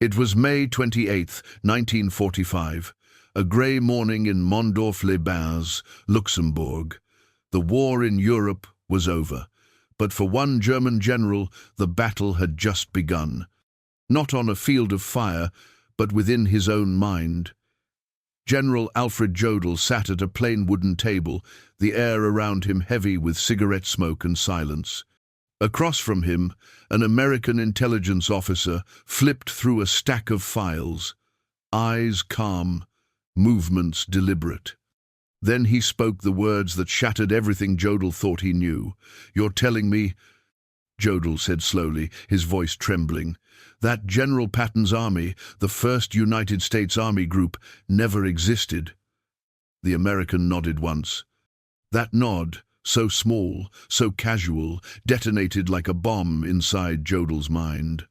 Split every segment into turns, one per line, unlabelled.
It was May 28th, 1945, a grey morning in Mondorf-les-Bains, Luxembourg. The war in Europe was over, but for one German general, the battle had just begun. Not on a field of fire, but within his own mind. General Alfred Jodl sat at a plain wooden table, the air around him heavy with cigarette smoke and silence. Across from him, an American intelligence officer flipped through a stack of files, eyes calm, movements deliberate. Then he spoke the words that shattered everything Jodl thought he knew. "You're telling me," Jodl said slowly, his voice trembling, "that General Patton's army, the 1st United States Army Group, never existed?" The American nodded once. That nod, so small, so casual, detonated like a bomb inside Jodl's mind.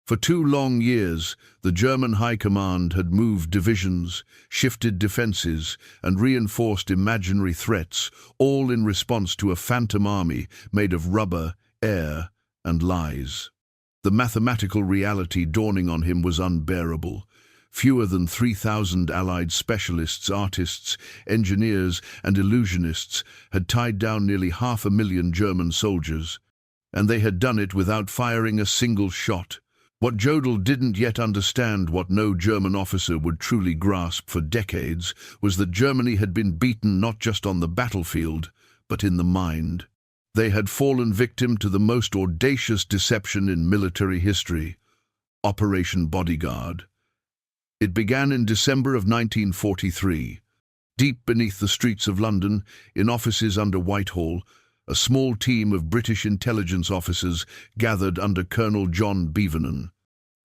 For 2 long years, the German High Command had moved divisions, shifted defenses, and reinforced imaginary threats, all in response to a phantom army made of rubber, air, and lies. The mathematical reality dawning on him was unbearable. Fewer than 3,000 Allied specialists, artists, engineers, and illusionists had tied down nearly 500,000 German soldiers, and they had done it without firing a single shot. What Jodl didn't yet understand, what no German officer would truly grasp for decades, was that Germany had been beaten not just on the battlefield, but in the mind. They had fallen victim to the most audacious deception in military history, Operation Bodyguard. It began in December of 1943. Deep beneath the streets of London, in offices under Whitehall, a small team of British intelligence officers gathered under Colonel John Beavernon.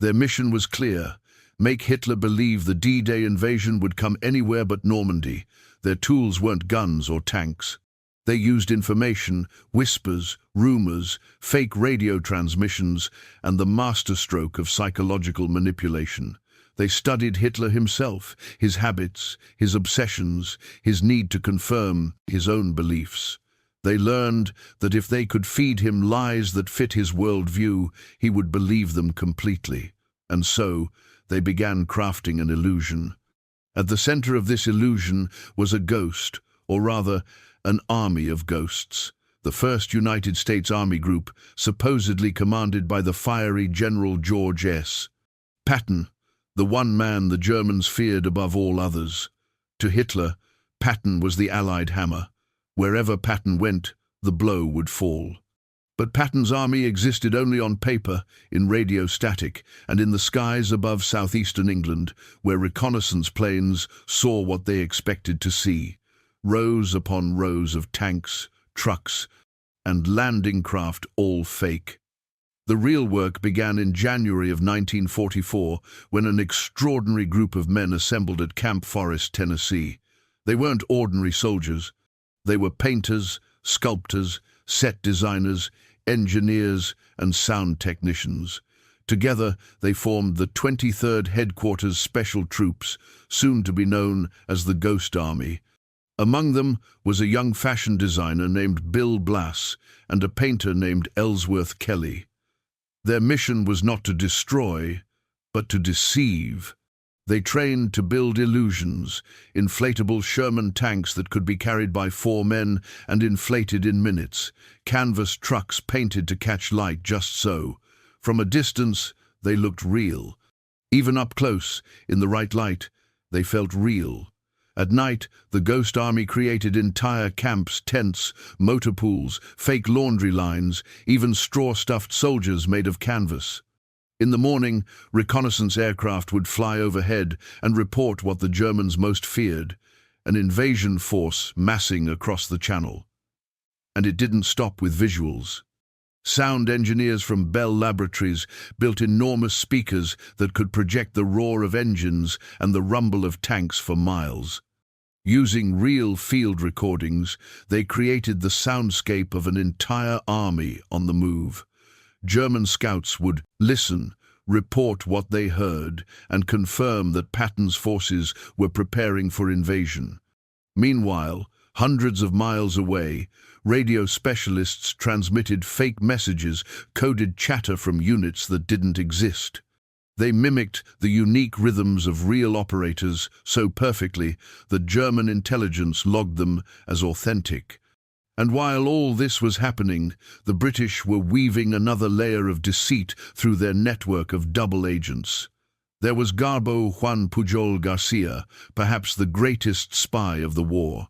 Their mission was clear: make Hitler believe the D-Day invasion would come anywhere but Normandy. Their tools weren't guns or tanks. They used information, whispers, rumors, fake radio transmissions, and the masterstroke of psychological manipulation. They studied Hitler himself, his habits, his obsessions, his need to confirm his own beliefs. They learned that if they could feed him lies that fit his worldview, he would believe them completely. And so, they began crafting an illusion. At the center of this illusion was a ghost, or rather, an army of ghosts. The 1st United States Army Group, supposedly commanded by the fiery General George S. Patton, the one man the Germans feared above all others. To Hitler, Patton was the Allied hammer. Wherever Patton went, the blow would fall. But Patton's army existed only on paper, in radio static, and in the skies above southeastern England, where reconnaissance planes saw what they expected to see: rows upon rows of tanks, trucks, and landing craft, all fake. The real work began in January of 1944, when an extraordinary group of men assembled at Camp Forest, Tennessee. They weren't ordinary soldiers. They were painters, sculptors, set designers, engineers, and sound technicians. Together, they formed the 23rd Headquarters Special Troops, soon to be known as the Ghost Army. Among them was a young fashion designer named Bill Blass and a painter named Ellsworth Kelly. Their mission was not to destroy, but to deceive. They trained to build illusions, inflatable Sherman tanks that could be carried by 4 men and inflated in minutes, canvas trucks painted to catch light just so. From a distance, they looked real. Even up close, in the right light, they felt real. At night, the Ghost Army created entire camps, tents, motor pools, fake laundry lines, even straw-stuffed soldiers made of canvas. In the morning, reconnaissance aircraft would fly overhead and report what the Germans most feared: an invasion force massing across the Channel. And it didn't stop with visuals. Sound engineers from Bell Laboratories built enormous speakers that could project the roar of engines and the rumble of tanks for miles. Using real field recordings, they created the soundscape of an entire army on the move. German scouts would listen, report what they heard, and confirm that Patton's forces were preparing for invasion. Meanwhile, hundreds of miles away, radio specialists transmitted fake messages, coded chatter from units that didn't exist. They mimicked the unique rhythms of real operators so perfectly that German intelligence logged them as authentic. And while all this was happening, the British were weaving another layer of deceit through their network of double agents. There was Garbo Juan Pujol Garcia, perhaps the greatest spy of the war.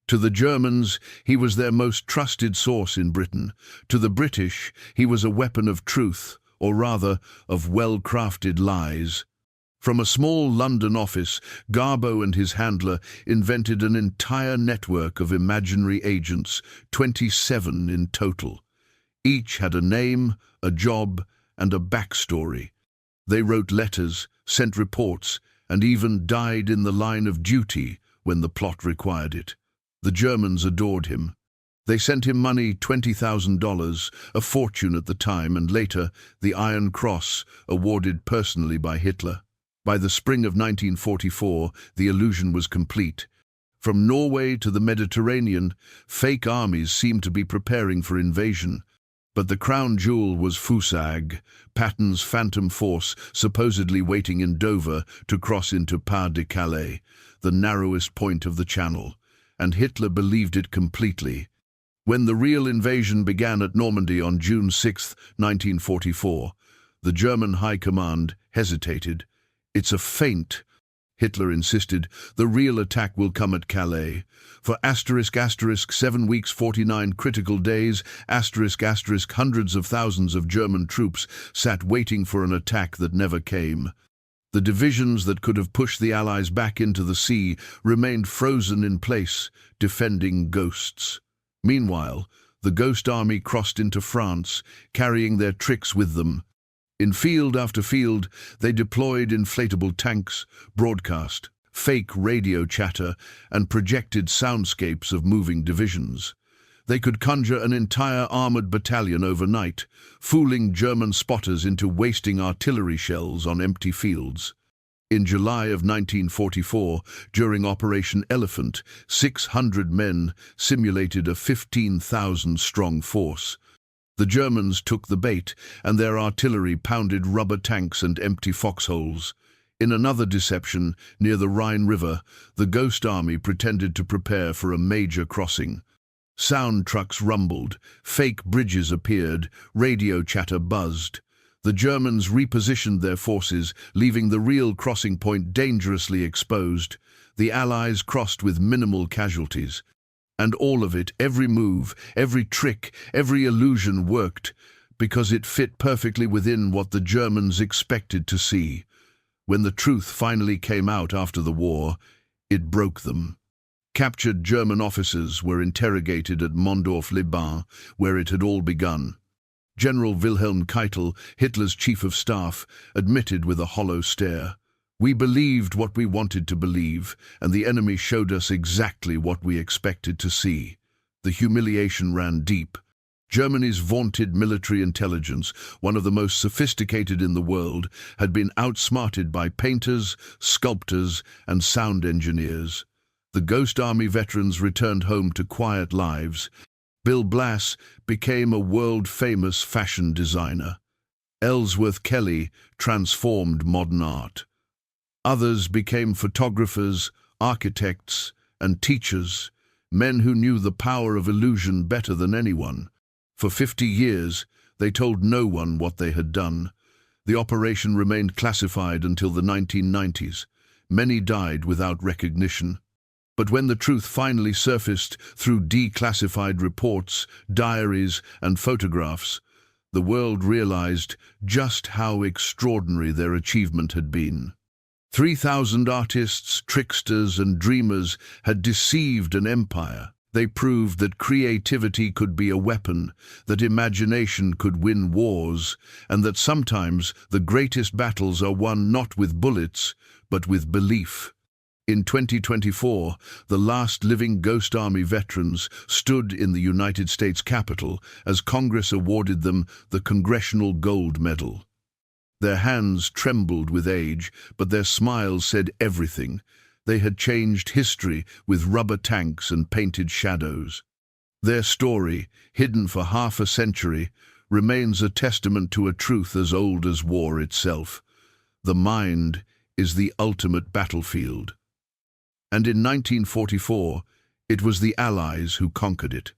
To the Germans, he was their most trusted source in Britain. To the British, he was a weapon of truth, or rather, of well-crafted lies. From a small London office, Garbo and his handler invented an entire network of imaginary agents, 27 in total. Each had a name, a job, and a backstory. They wrote letters, sent reports, and even died in the line of duty when the plot required it. The Germans adored him. They sent him money, $20,000, a fortune at the time, and later the Iron Cross, awarded personally by Hitler. By the spring of 1944, the illusion was complete. From Norway to the Mediterranean, fake armies seemed to be preparing for invasion. But the crown jewel was Fusag, Patton's phantom force supposedly waiting in Dover to cross into Pas-de-Calais, the narrowest point of the Channel. And Hitler believed it completely. When the real invasion began at Normandy on June 6, 1944, the German High Command hesitated. "It's a feint," Hitler insisted. "The real attack will come at Calais. For ***, 7 weeks, 49 critical days, ***, hundreds of thousands of German troops sat waiting for an attack that never came. The divisions that could have pushed the Allies back into the sea remained frozen in place, defending ghosts. Meanwhile, the Ghost Army crossed into France, carrying their tricks with them. In field after field, they deployed inflatable tanks, broadcast, fake radio chatter, and projected soundscapes of moving divisions. They could conjure an entire armored battalion overnight, fooling German spotters into wasting artillery shells on empty fields. In July of 1944, during Operation Elephant, 600 men simulated a 15,000-strong force. The Germans took the bait, and their artillery pounded rubber tanks and empty foxholes. In another deception, near the Rhine River, the Ghost Army pretended to prepare for a major crossing. Sound trucks rumbled, fake bridges appeared, radio chatter buzzed. The Germans repositioned their forces, leaving the real crossing point dangerously exposed. The Allies crossed with minimal casualties. And all of it, every move, every trick, every illusion worked, because it fit perfectly within what the Germans expected to see. When the truth finally came out after the war, it broke them. Captured German officers were interrogated at Mondorf-les-Bains, where it had all begun. General Wilhelm Keitel, Hitler's chief of staff, admitted with a hollow stare, "We believed what we wanted to believe, and the enemy showed us exactly what we expected to see." The humiliation ran deep. Germany's vaunted military intelligence, one of the most sophisticated in the world, had been outsmarted by painters, sculptors, and sound engineers. The Ghost Army veterans returned home to quiet lives. Bill Blass became a world-famous fashion designer. Ellsworth Kelly transformed modern art. Others became photographers, architects, and teachers, men who knew the power of illusion better than anyone. For 50 years, they told no one what they had done. The operation remained classified until the 1990s. Many died without recognition. But when the truth finally surfaced through declassified reports, diaries, and photographs, the world realized just how extraordinary their achievement had been. 3,000 artists, tricksters, and dreamers had deceived an empire. They proved that creativity could be a weapon, that imagination could win wars, and that sometimes the greatest battles are won not with bullets, but with belief. In 2024, the last living Ghost Army veterans stood in the United States Capitol as Congress awarded them the Congressional Gold Medal. Their hands trembled with age, but their smiles said everything. They had changed history with rubber tanks and painted shadows. Their story, hidden for half a century, remains a testament to a truth as old as war itself. The mind is the ultimate battlefield. And in 1944, it was the Allies who conquered it.